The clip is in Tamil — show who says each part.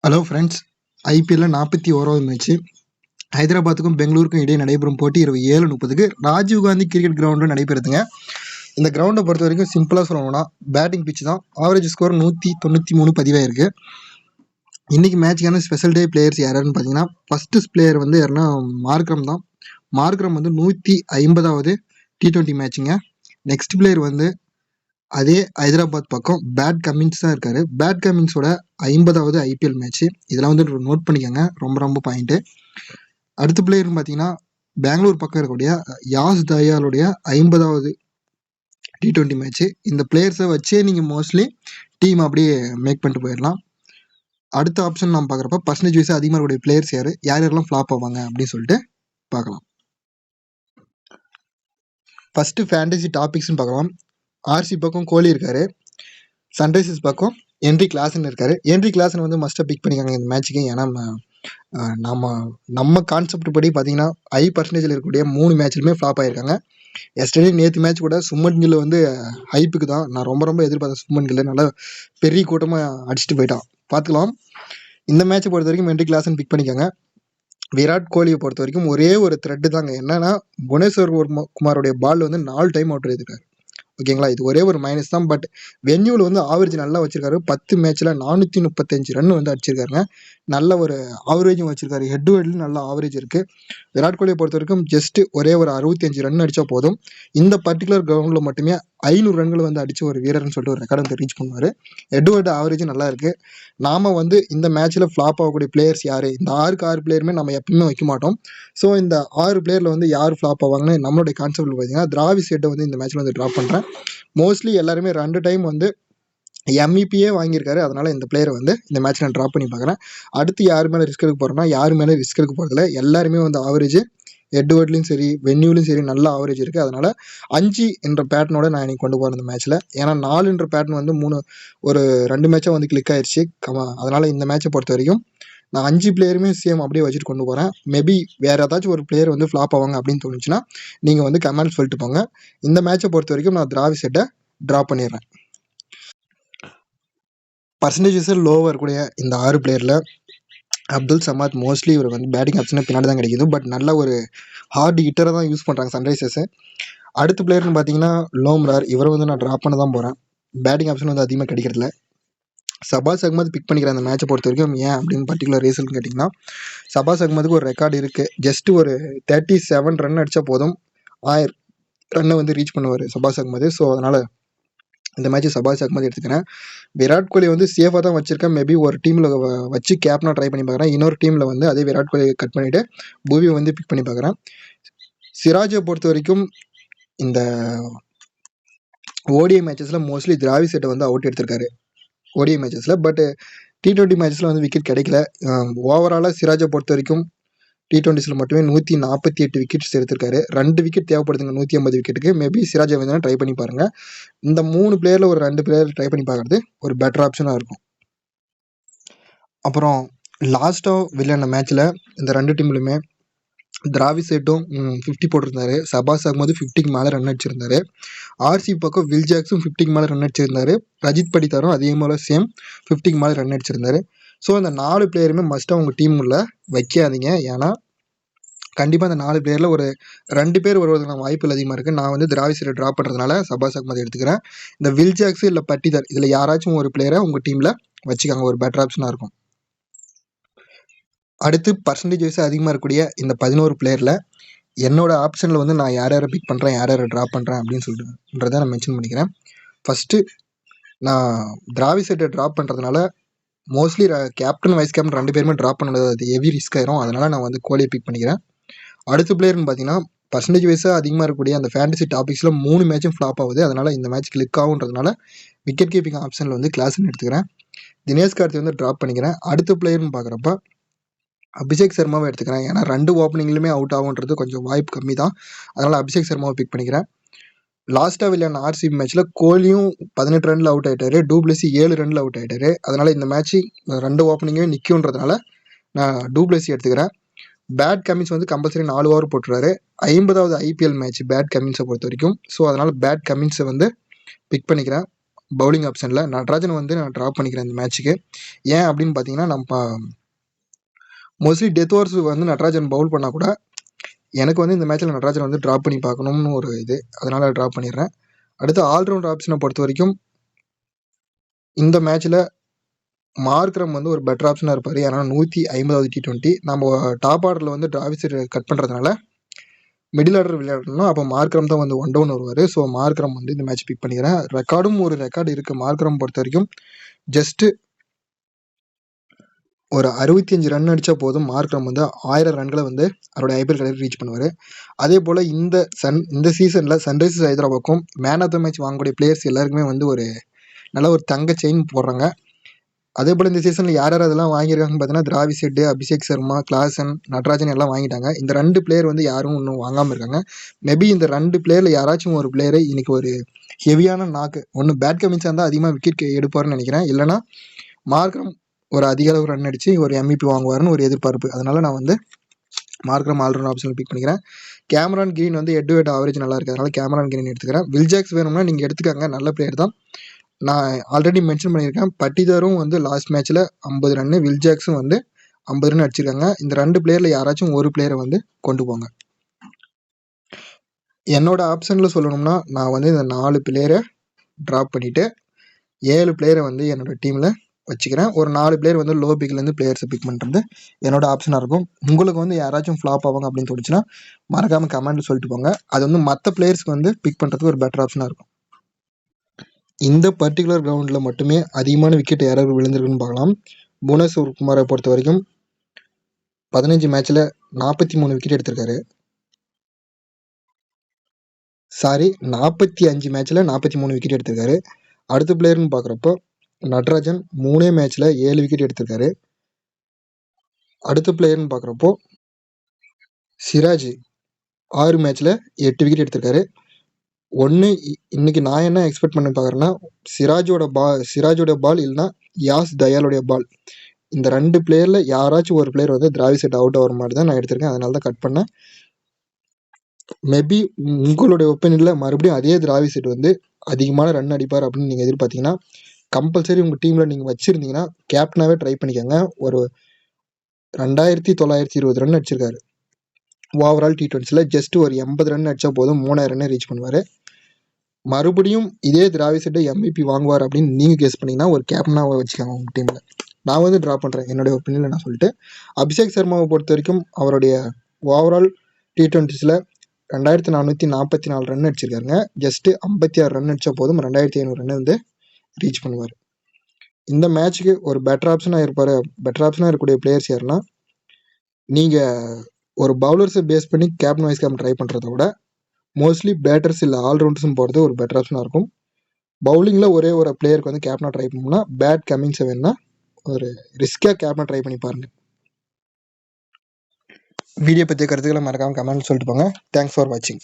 Speaker 1: ஹலோ ஃப்ரெண்ட்ஸ், ஐபிஎல்லில் 41வது மேட்ச்சு ஹைதராபாத்துக்கும் பெங்களூருக்கும் இடையே நடைபெறும் போட்டி இரவு 7:30க்கு ராஜீவ்காந்தி கிரிக்கெட் கிரவுண்டில் நடைபெறுதுங்க. இந்த கிரவுண்டை பொறுத்த வரைக்கும் சிம்பிளாக சொல்லணும்னா பேட்டிங் பிச் தான். Average score 193 பதிவாயிருக்கு. இன்றைக்கி மேட்சுக்கான ஸ்பெஷல் டே பிளேயர்ஸ் யாருன்னு பார்த்தீங்கன்னா, ஃபஸ்ட்டு பிளேயர் வந்து யாருன்னா மார்க்ரம் தான். மார்க்ரம் வந்து 150வது T20 மேட்சுங்க. நெக்ஸ்ட் பிளேயர் வந்து அதே ஹைதராபாத் பக்கம் பேட் கமின்ஸ் தான் இருக்காரு. பேட் கமின்ஸோட 50வது ஐபிஎல் மேட்ச்சு. இதெல்லாம் வந்து நோட் பண்ணிக்கோங்க, ரொம்ப ரொம்ப பாயிண்ட்டு. அடுத்த பிளேயர்னு பார்த்தீங்கன்னா பெங்களூர் பக்கம் இருக்கக்கூடிய யாஸ் தயாலுடைய 50வது T20 மேட்ச்சு. இந்த பிளேயர்ஸை வச்சே நீங்கள் மோஸ்ட்லி டீம் அப்படியே மேக் பண்ணிட்டு போயிடலாம். அடுத்த ஆப்ஷன் நம்ம பார்க்குறப்ப பர்சன்டேஜ் வைஸாக அதிகமாக இருக்கக்கூடிய பிளேயர்ஸ் யார் யாரெல்லாம் ஃப்ளாப் ஆவாங்க அப்படின்னு சொல்லிட்டு பார்க்கலாம். ஃபஸ்ட்டு ஃபேண்டசி டாபிக்ஸ்னு பார்க்கலாம். ஆர்சி பக்கம் கோலி இருக்காரு. சன்ரைசர்ஸ் பக்கம் ஹென்ரி கிளாசன் இருக்காரு. ஹென்ரி கிளாசன் வந்து மஸ்ட்டாக பிக் பண்ணிக்காங்க இந்த மேட்ச்சுக்கு. ஏன்னா நம்ம கான்செப்ட் படி பார்த்தீங்கன்னா ஹை பர்சன்டேஜில் இருக்கக்கூடிய 3 மேட்ச்லுமே ஃப்ளாப் ஆகிருக்காங்க. எஸ்டர்டே நேற்று மேட்ச் கூட சுமன் கில் வந்து ஹைப்புக்கு தான் நான் ரொம்ப எதிர்பார்த்தேன். சுமன் கில் நல்லா பெரிய கூட்டமாக அடிச்சுட்டு போயிட்டான். பார்த்துக்கலாம். இந்த மேட்சை பொறுத்த வரைக்கும் ஹென்ரி கிளாசன் பிக் பண்ணிக்காங்க. விராட் கோலியை பொறுத்த வரைக்கும் ஒரே ஒரு த்ரெட்டு தாங்க. என்னன்னா புவனேஸ்வர் குமாரோடைய பால் வந்து 4 டைம் அவுட் எடுத்துருக்காரு. ஓகேங்களா, இது ஒரே ஒரு மைனஸ் தான். பட் வென்யூவில் வந்து ஆவரேஜ் நல்லா வச்சிருக்காரு. 10 மேட்ச்சில் 435 ரன் வந்து அடிச்சிருக்காருங்க. நல்ல ஒரு ஆவரேஜும் வச்சிருக்காரு. ஹெட் டு ஹெட்லையும் நல்ல ஆவரேஜ் இருக்குது. விராட் கோலியை பொறுத்த வரைக்கும் ஜஸ்ட் ஒரே ஒரு 65 ரன் அடித்தா போதும். இந்த பர்டிகுலர் கிரவுண்டில் மட்டுமே 500 ரன்கள் வந்து அடித்து ஒரு வீரர்னு சொல்லிட்டு ஒரு ரெக்கார்டு வந்து ரீச் பண்ணுவார். ஹெட் டு ஹெட் ஆவரேஜும் நல்லா இருக்குது. நாம் வந்து இந்த மேட்ச்சில் ஃப்ளாப் ஆகக்கூடிய பிளேயர்ஸ் யார், இந்த 6 பிளேயருமே நம்ம எப்பவுமே வைக்க மாட்டோம். ஸோ இந்த 6 பிளேயரில் வந்து யார் ஃப்ளாப் ஆவாங்கன்னு நம்மளுடைய கான்செப்டில் பார்த்தீங்கன்னா திராவிட் சேட்டை வந்து இந்த மேட்ச்சில் வந்து ட்ராப் பண்ணுறேன். மோஸ்ட்லி எல்லாருமே 2 டைம் வந்து எம்இபியே வாங்கியிருக்காரு. அதனால் இந்த பிளேயரை வந்து இந்த மேட்ச் நான் ட்ராப் பண்ணி பார்க்குறேன். அடுத்து யார் மேலே ரிஸ்க் எடுக்க போகிறேன்னா யார் மேலே ரிஸ்க் எடுக்க போகிறதில்ல. எல்லாருமே வந்து ஆவரேஜ் ஹெட் வேர்ட்லையும் சரி வென்யூலையும் சரி நல்ல ஆவரேஜ் இருக்குது. அதனால் 5 என்ற பேட்டனோட நான் இன்னைக்கு கொண்டு போகிறேன் இந்த மேட்ச்சில். ஏன்னா 4 என்ற பேட்டன் வந்து 2 மேட்சாக வந்து கிளிக் ஆயிடுச்சு. அதனால் இந்த மேட்சை பொறுத்த வரைக்கும் நான் 5 பிளேயருமே சேம் அப்படியே வச்சுட்டு கொண்டு போகிறேன். மேபி வேறு ஏதாச்சும் ஒரு பிளேயர் வந்து ஃப்ளாப் ஆவாங்க அப்படின்னு தோணுச்சுன்னா நீங்கள் வந்து கமெண்ட் சொல்லிட்டு போங்க. இந்த மேட்சை பொறுத்த வரைக்கும் நான் திராவிட் சேட்டை ட்ராப் பண்ணிடுறேன். பர்சன்டேஜஸ் லோவாக இருக்கக்கூடிய இந்த 6 பிளேயரில் அப்துல் சமாத் மோஸ்ட்லி இவர் வந்து பேட்டிங் ஆப்ஷனாக பின்னாடி தான் கிடைக்குது. பட் நல்ல ஒரு ஹார்ட் ஹிட்டரை தான் யூஸ் பண்ணுறாங்க சன்ரைசர்ஸு. அடுத்த பிளேயர்னு பார்த்தீங்கன்னா லோம்ரார். இவரை வந்து நான் ட்ராப் பண்ண தான் போகிறேன். பேட்டிங் ஆப்ஷன் வந்து அதிகமாக கிடைக்கிறதில்ல. சபாஸ் அகமது பிக் பண்ணிக்கிறேன் அந்த மேட்சை பொறுத்த வரைக்கும். ஏன் அப்படின்னு பர்டிகுலர் ரீசன் கேட்டிங்கன்னா சபாஸ் அகமதுக்கு ஒரு ரெக்கார்டு இருக்குது. ஜஸ்ட் ஒரு 37 ரன் அடித்தா போதும் 1000 ரன்னை வந்து ரீச் பண்ணுவார் சபாஸ் அகமது. ஸோ அதனால் இந்த மேட்ச் சபாஸ் அகமது எடுத்துக்கிறேன். விராட் கோலி வந்து சேஃபாக தான் வச்சிருக்கேன். மேபி ஒரு டீமில் வச்சு கேப்டனாக ட்ரை பண்ணி பார்க்குறேன். இன்னொரு டீமில் வந்து அதே விராட் கோலியை கட் பண்ணிவிட்டு பூவியை வந்து பிக் பண்ணி பார்க்குறேன். சிராஜை பொறுத்த வரைக்கும் இந்த ஓடிஐ மேட்சஸில் மோஸ்ட்லி திராவிட் சேட்டை வந்து அவுட் எடுத்திருக்காரு ஓடிஐ மேட்சஸில். பட் T20 மேட்சஸில் வந்து விக்கெட் கிடைக்கல. ஓவராலாக சிராஜை பொறுத்த வரைக்கும் T20ஸில் மட்டுமே 148 விக்கெட்ஸ் எடுத்திருக்காரு. 2 விக்கெட் தேவைப்படுதுங்க 150 விக்கெட்டுக்கு. மேபி சிராஜை வந்து ட்ரை பண்ணி பாருங்கள். இந்த 3 பிளேயரில் ஒரு 2 பிளேயர் ட்ரை பண்ணி பார்க்குறது ஒரு பெட்டர் ஆப்ஷனாக இருக்கும். அப்புறம் லாஸ்ட்டாக விளையாடின மேட்ச்சில் இந்த 2 டீம்லையுமே திராவிட் சேட்டும் 50 போட்டிருந்தாரு. சபாஸ் அகமது 50க்கு மேலே ரன் அடிச்சிருந்தாரு. ஆர்சி பக்கம் வில் ஜாக்ஸும் 50க்கு மேலே ரன் அடிச்சிருந்தாரு. ரஜித் படித்தாரும் அதே போல் சேம் 50க்கு மேலே ரன் அடிச்சிருந்தாரு. ஸோ இந்த 4 பிளேயருமே மஸ்ட்டாக உங்கள் டீமுள்ள வைக்காதீங்க. ஏன்னா கண்டிப்பாக அந்த 4 பிளேயரில் ஒரு 2 பேர் வருவதற்கான வாய்ப்புகள் அதிகமாக இருக்குது. நான் வந்து திராவிட் சேட்டை ட்ராப் பண்ணுறதுனால சபாஸ் அகமது எடுத்துக்கிறேன். இந்த வில் ஜாக்ஸு இல்லை பட்டிதார் இதில் யாராச்சும் ஒரு பிளேயரை உங்கள் டீமில் வச்சுக்காங்க, ஒரு பெட்டர் ஆப்ஷனாக இருக்கும். அடுத்து பர்சன்டேஜ் வைஸாக அதிகமாக இருக்கக்கூடிய இந்த 11 பிளேயரில் என்னோட ஆப்ஷனில் வந்து நான் யாரை பிக் பண்ணுறேன் யாரை ட்ராப் பண்ணுறேன் அப்படின்னு சொல்லிட்டுன்றதை நான் மென்ஷன் பண்ணிக்கிறேன். ஃபஸ்ட்டு நான் திராவிட் சேட்டை ட்ராப் பண்ணுறதுனால மோஸ்ட்லி கேப்டன் வைஸ் கேப்டன் 2 பேருமே ட்ராப் பண்ணது அது ஹெவி ரிஸ்க் ஆயிரும். அதனால் நான் வந்து கோலியை பிக் பண்ணிக்கிறேன். அடுத்த பிளேயர்னு பார்த்தீங்கன்னா பர்சன்டேஜ் வைஸாக அதிகமாக இருக்கக்கூடிய அந்த ஃபேண்டசி டாபிக்ஸில் 3 மேட்சும் ஃப்ளாப் ஆகுது. அதனால் இந்த மேட்ச் கிளிக் ஆகுன்றதுனால விக்கெட் கீப்பிங் ஆப்ஷனில் வந்து கிளாஸ்ன்னு எடுத்துக்கிறேன். தினேஷ் கார்த்திக் வந்து ட்ராப் பண்ணிக்கிறேன். அடுத்த பிளேயர்னு பார்க்குறப்ப அபிஷேக் சர்மாவை எடுத்துக்கிறேன். ஏன்னா 2 ஓப்பனிங்லையுமே அவுட் ஆகுன்றது கொஞ்சம் வாய்ப்பு கம்மி தான். அதனால் அபிஷேக் சர்மாவை பிக் பண்ணிக்கிறேன். லாஸ்ட்டாக விளையாடின ஆர்சிபி மேட்ச்சில் கோலியும் 18 ரனில் அவுட் ஆகிட்டார். டூப்ளசி 7 ரனில் அவுட் ஆகிட்டார். அதனால் இந்த மேட்ச்சு 2 ஓப்பனிங்குமே நிற்குன்றதுனால நான் டூப்ளசி எடுத்துக்கிறேன். பேட் கமின்ஸ் வந்து கம்பல்சரி 4 ஓவர் போட்டுறாரு. 50வது ஐபிஎல் மேட்ச் பேட் கமின்ஸை பொறுத்த வரைக்கும். ஸோ அதனால் பேட் கமின்ஸை வந்து பிக் பண்ணிக்கிறேன். பவுலிங் ஆப்ஷனில் நட்ராஜன் வந்து நான் ட்ராப் பண்ணிக்கிறேன் இந்த மேட்ச்சுக்கு. ஏன் அப்படின்னு பார்த்தீங்கன்னா, நம்ம மோஸ்ட்லி டெத் ஓவர்ஸ் வந்து நட்ராஜன் பவுல் பண்ணால் கூட எனக்கு வந்து இந்த மேட்ச்சில் நட்ராஜன் வந்து ட்ராப் பண்ணி பார்க்கணும்னு ஒரு இது, அதனால் ட்ராப் பண்ணிடுறேன். அடுத்து ஆல்ரவுண்ட் ஆப்ஷனை பொறுத்த வரைக்கும் இந்த மேட்ச்சில் மார்க்ரம் வந்து ஒரு பெட்டர் ஆப்ஷனாக இருப்பார். ஏன்னா 150வது T20 நம்ம டாப் ஆர்டரில் வந்து டிராவிஸ் கட் பண்ணுறதுனால மிடில் ஆர்டர் விளையாடணும். அப்போ மார்க்ரம் தான் வந்து 1 டவுன் வருவார். ஸோ மார்க்ரம் வந்து இந்த மேட்ச் பிக் பண்ணிக்கிறேன். ரெக்கார்டும் ஒரு ரெக்கார்டு இருக்குது மார்க்ரம் பொறுத்த வரைக்கும். ஜஸ்ட்டு ஒரு 65 ரன் அடித்தா போதும் மார்க்ரம் வந்து 1000 ரன்களை வந்து அவரோட ஐபிஎல் கடையில் ரீச் பண்ணுவார். அதே போல் இந்த சீசனில் சன்ரைசர்ஸ் ஹைதராபாத்துக்கும் மேன் ஆஃப் த மேட்ச் வாங்கக்கூடிய பிளேயர்ஸ் எல்லாருக்குமே வந்து ஒரு நல்ல ஒரு தங்க செயின் போடுறாங்க. அதே போல் இந்த சீசனில் யார் அதெல்லாம் வாங்கியிருக்காங்கன்னு பார்த்தீங்கன்னா, Travis Head, Abhishek Sharma, Klaasen, Natarajan எல்லாம் வாங்கிட்டாங்க. இந்த 2 பிளேயர் வந்து யாரும் இன்னும் வாங்காமல் இருக்காங்க. மேபி இந்த 2 பிளேயரில் யாராச்சும் ஒரு பிளேயரை இன்னைக்கு ஒரு ஹெவியான நாக்கு ஒன்று பேட் கமின்ஸாக இருந்தால் அதிகமாக விக்கெட் எடுப்பார்னு நினைக்கிறேன். இல்லைனா மார்க்ரம் ஒரு அதிக அளவு ரன் அடித்து ஒரு MVP வாங்குவார்னு ஒரு எதிர்பார்ப்பு. அதனால் நான் வந்து மார்க்ரம் ஆல்ரவுண்ட் ஆப்ஷனில் பிக் பண்ணிக்கிறேன். கேமரான் கிரீன் வந்து ஹெட் டு ஹெட் ஆவரேஜ் நல்லா இருக்குது, அதனால் கேமரான் கிரீன் எடுத்துக்கிறேன். வில்ஜாக்ஸ் வேணும்னா நீங்கள் எடுத்துக்காங்க, நல்ல பிளேயர் தான். நான் ஆல்ரெடி மென்ஷன் பண்ணியிருக்கேன், பட்டிதாரும் வந்து லாஸ்ட் மேட்ச்சில் 50 ரன்னு, வில்ஜாக்ஸும் வந்து 50 ரன் அடிச்சிருக்காங்க. இந்த 2 பிளேயரில் யாராச்சும் ஒரு பிளேயரை வந்து கொண்டு போங்க. என்னோட ஆப்ஷனில் சொல்லணும்னா நான் வந்து இந்த 4 பிளேயரை ட்ராப் பண்ணிவிட்டு 7 பிளேயரை வந்து என்னோட டீமில் வச்சுக்கிறேன். ஒரு 4 பிளேயர் வந்து லோ பிக்லேருந்து பிளேயர்ஸை பிக் பண்ணுறது என்னோட ஆப்ஷனாக இருக்கும். உங்களுக்கு வந்து யாராச்சும் ஃப்ளாப் ஆவாங்க அப்படின்னு தோணுச்சுன்னா மறக்காமல் கமெண்ட்டில் சொல்லிட்டு போங்க. அது வந்து மற்ற பிளேயர்ஸ்க்கு வந்து பிக் பண்ணுறதுக்கு ஒரு பெட்டர் ஆப்ஷனாக இருக்கும். இந்த பர்டிகுலர் கிரவுண்டில் மட்டுமே அதிகமான விக்கெட் யாராவது விழுந்திருக்குன்னு பார்க்கலாம். புவனேஸ்வர் குமாரை பொறுத்த வரைக்கும் 15 மேட்ச்சில் 43 விக்கெட் எடுத்திருக்காரு. 45 மேட்ச்சில் 43 விக்கெட் எடுத்திருக்காரு. அடுத்த பிளேயர்னு பார்க்குறப்போ நட்ராஜன் 3 மேட்ச்சில் 7 விக்கெட் எடுத்திருக்காரு. அடுத்த பிளேயர்னு பார்க்குறப்போ சிராஜ் 6 மேட்ச்சில் 8 விக்கெட் எடுத்திருக்காரு. இன்னைக்கு நான் என்ன எக்ஸ்பெக்ட் பண்ணி பார்க்குறேன்னா, சிராஜோட பால் இல்லைன்னா யாஸ் தயாலுடைய பால், இந்த 2 பிளேயரில் யாராச்சும் ஒரு பிளேயர் வந்து டிராவிஸ் ஹெட் அவுட் ஆகிற மாதிரி தான் நான் எடுத்திருக்கேன். அதனால தான் கட் பண்ணேன். மேபி உங்களுடைய ஒப்பீனியனில் மறுபடியும் அதே டிராவிஸ் ஹெட் வந்து அதிகமான ரன் அடிப்பார் அப்படின்னு நீங்கள் எதிர்பார்த்தீங்கன்னா கம்பல்சரி உங்கள் டீமில் நீங்கள் வச்சுருந்தீங்கன்னா கேப்டனாகவே ட்ரை பண்ணிக்கோங்க. ஒரு 2920 ரன் அடிச்சிருக்காரு ஓவரால் T20ஸில். ஜஸ்ட் ஒரு 80 ரன் அடித்தா போதும் 3000 ரன் ரீச் பண்ணுவார். மறுபடியும் இதே டிராவிஸ் ஹெட் MVP வாங்குவார் அப்படின்னு நீங்கள் கெஸ் பண்ணிங்கன்னா ஒரு கேப்டனாக வச்சுக்கோங்க உங்கள் டீமில். நான் வந்து ட்ரா பண்ணுறேன் என்னுடைய ஒப்பீனியனில் நான் சொல்லிட்டு. அபிஷேக் சர்மாவை பொறுத்த வரைக்கும் அவருடைய ஓவரால் T20ஸில் 2444 ரன் அடிச்சிருக்காருங்க. ஜஸ்ட்டு 56 ரன் அடித்தா போதும் 2500 ரன் வந்து ரீச் பண்ணுவார். இந்த மேட்ச்சுக்கு ஒரு பெட்டர் ஆப்ஷனாக இருக்கக்கூடிய பிளேயர்ஸ் யாருன்னா, நீங்கள் ஒரு பவுலர்ஸை பேஸ் பண்ணி கேப்டன் வைஸ் கேப்டன் ட்ரை பண்ணுறத விட மோஸ்ட்லி பேட்டர்ஸ் இல்லை ஆல்ரவுண்டர்ஸ்னு போகிறது ஒரு பெட்டர் ஆப்ஷனாக இருக்கும். பவுலிங்கில் ஒரே ஒரு பிளேயருக்கு வந்து கேப்டனாக ட்ரை பண்ணோம்னா பேட் கமிங்ஸை வேணுன்னா ஒரு ரிஸ்க்காக கேப்டனாக ட்ரை பண்ணி பாருங்கள். வீடியோ பற்றிய கருத்துக்களை மறக்காமல் கமெண்ட் சொல்லிட்டு போங்க. தேங்க்ஸ் ஃபார் வாட்சிங்.